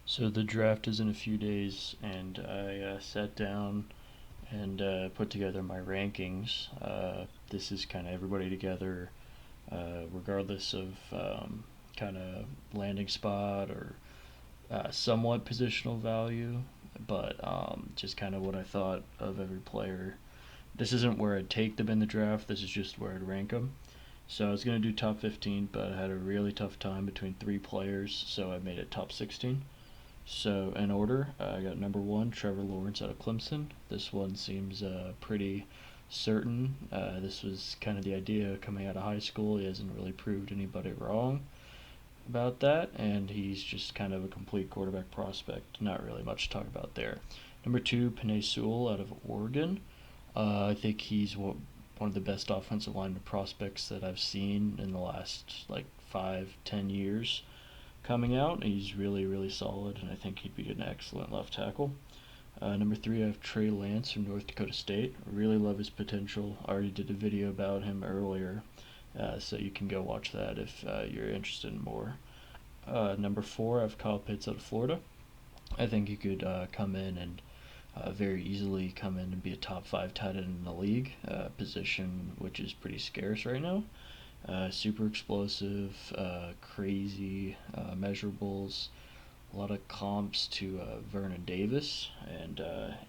So the draft is in a few days, and I sat down and put together my rankings. This is kind of everybody together, regardless of kind of landing spot or somewhat positional value, but just kind of what I thought of every player. This isn't where I'd take them in the draft. This is just where I'd rank them. So I was gonna do top 15, but I had a really tough time between three players, so I made it top 16. So in order, I got number one, Trevor Lawrence out of Clemson. This one seems pretty certain. This was kind of the idea coming out of high school. He hasn't really proved anybody wrong about that, and he's just kind of a complete quarterback prospect. Not really much to talk about there. Number two, Penne Sewell out of Oregon. I think he's one of the best offensive lineman prospects that I've seen in the last like 5, 10 years coming out. He's really, really solid, and I think he'd be an excellent left tackle. Number three, I have Trey Lance from North Dakota State. I really love his potential. I already did a video about him earlier, so you can go watch that if you're interested in more. Number four, I have Kyle Pitts out of Florida. I think he could come in and very easily come in and be a top five tight end in the league, position which is pretty scarce right now. Super explosive, crazy measurables, a lot of comps to Vernon Davis, and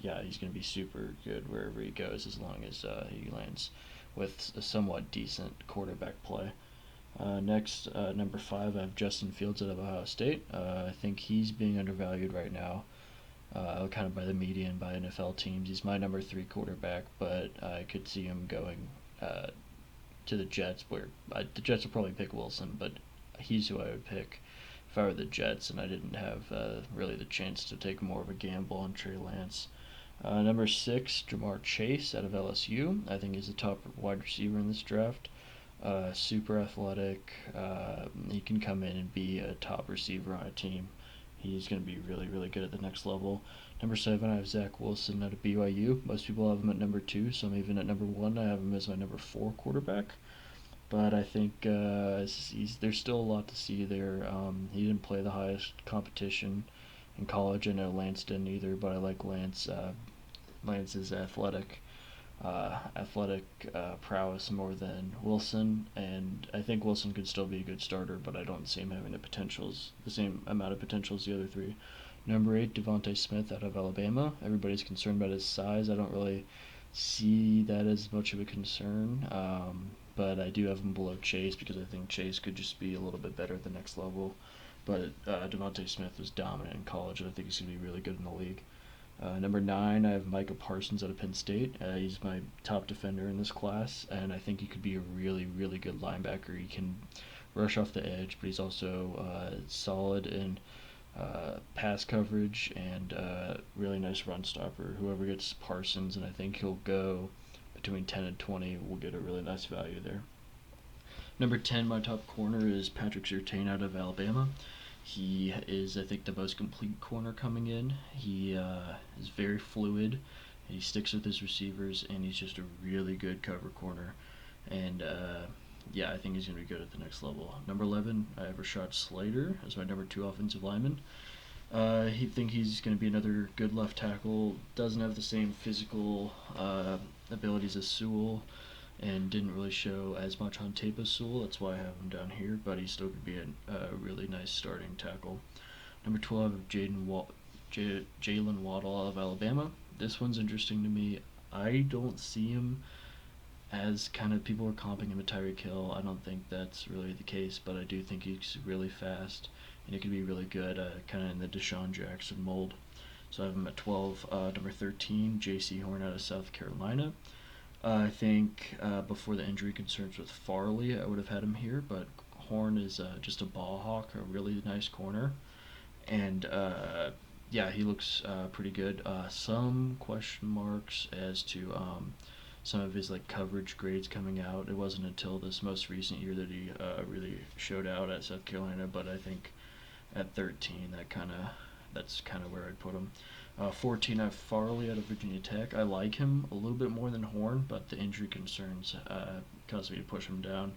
yeah, he's going to be super good wherever he goes as long as he lands with a somewhat decent quarterback play. Next, number five, I have Justin Fields out of Ohio State. I think he's being undervalued right now, kind of by the media and by NFL teams. He's my number three quarterback, but I could see him going to the Jets, where the Jets will probably pick Wilson, but he's who I would pick if I were the Jets and I didn't have really the chance to take more of a gamble on Trey Lance. Number six, Jamar Chase out of LSU. I think he's a top wide receiver in this draft. Super athletic. He can come in and be a top receiver on a team. He's going to be really, really good at the next level. Number seven, I have Zach Wilson out of BYU. Most people have him at number two, so I'm even at number one. I have him as my number four quarterback. But I think there's still a lot to see there. He didn't play the highest competition in college. I know Lance didn't either, but I like Lance. Lance's athletic prowess more than Wilson, and I think Wilson could still be a good starter, but I don't see him having the same amount of potential as the other three. Number eight, Devante Smith out of Alabama. Everybody's concerned about his size. I don't really see that as much of a concern, but I do have him below Chase because I think Chase could just be a little bit better at the next level. But Devante Smith was dominant in college, and I think he's going to be really good in the league. Number nine, I have Micah Parsons out of Penn State. He's my top defender in this class, and I think he could be a really, really good linebacker. He can rush off the edge, but he's also solid in pass coverage and really nice run stopper. Whoever gets Parsons, and I think he'll go between 10 and 20, will get a really nice value there. Number 10, my top corner is Patrick Surtain out of Alabama. He is, I think, the most complete corner coming in. He is very fluid. He sticks with his receivers, and he's just a really good cover corner. And yeah, I think he's going to be good at the next level. Number 11, I have Rashad Slater as my number two offensive lineman. He think he's going to be another good left tackle. Doesn't have the same physical abilities as Sewell, and didn't really show as much on tape as Sewell. That's why I have him down here, but he still could be a really nice starting tackle. Number 12, Jalen Waddle of Alabama. This one's interesting to me. I don't see him as kind of people are comping him to Tyreek Hill. I don't think that's really the case, but I do think he's really fast and he could be really good, kind of in the Deshaun Jackson mold. So I have him at 12. Number 13, J.C. Horn out of South Carolina. I think before the injury concerns with Farley, I would have had him here, but Horn is just a ball hawk, a really nice corner, and yeah, he looks pretty good. Some question marks as to some of his like coverage grades coming out. It wasn't until this most recent year that he really showed out at South Carolina, but I think at 13, that's kind of where I'd put him. 14, I have Farley out of Virginia Tech. I like him a little bit more than Horn, but the injury concerns caused me to push him down.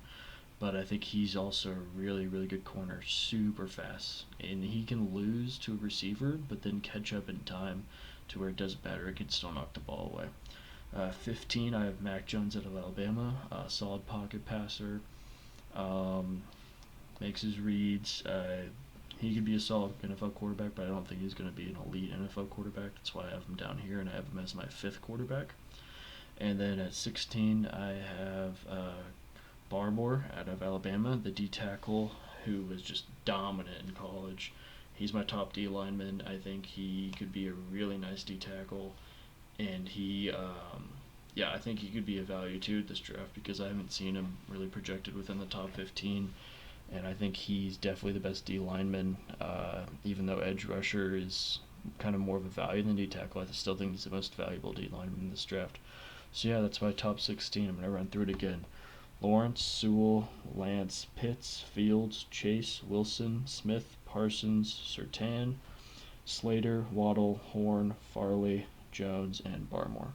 but I think he's also a really, really good corner, super fast. And he can lose to a receiver, but then catch up in time to where it doesn't matter. It can still knock the ball away. 15, I have Mac Jones out of Alabama, solid pocket passer, um, makes his reads. He could be a solid NFL quarterback, but I don't think he's going to be an elite NFL quarterback. That's why I have him down here, and I have him as my 5th quarterback. And then at 16, I have Barmore out of Alabama, the D tackle who was just dominant in college. He's my top D lineman. I think he could be a really nice D tackle, and I think he could be a value too at this draft because I haven't seen him really projected within the top 15, and I think he's definitely the best D lineman. Even though edge rusher is kind of more of a value than D tackle, I still think he's the most valuable D lineman in this draft. So yeah, that's my top 16. I'm gonna run through it again. Lawrence, Sewell, Lance, Pitts, Fields, Chase, Wilson, Smith, Parsons, Surtain, Slater, Waddle, Horn, Farley, Jones, and Barmore.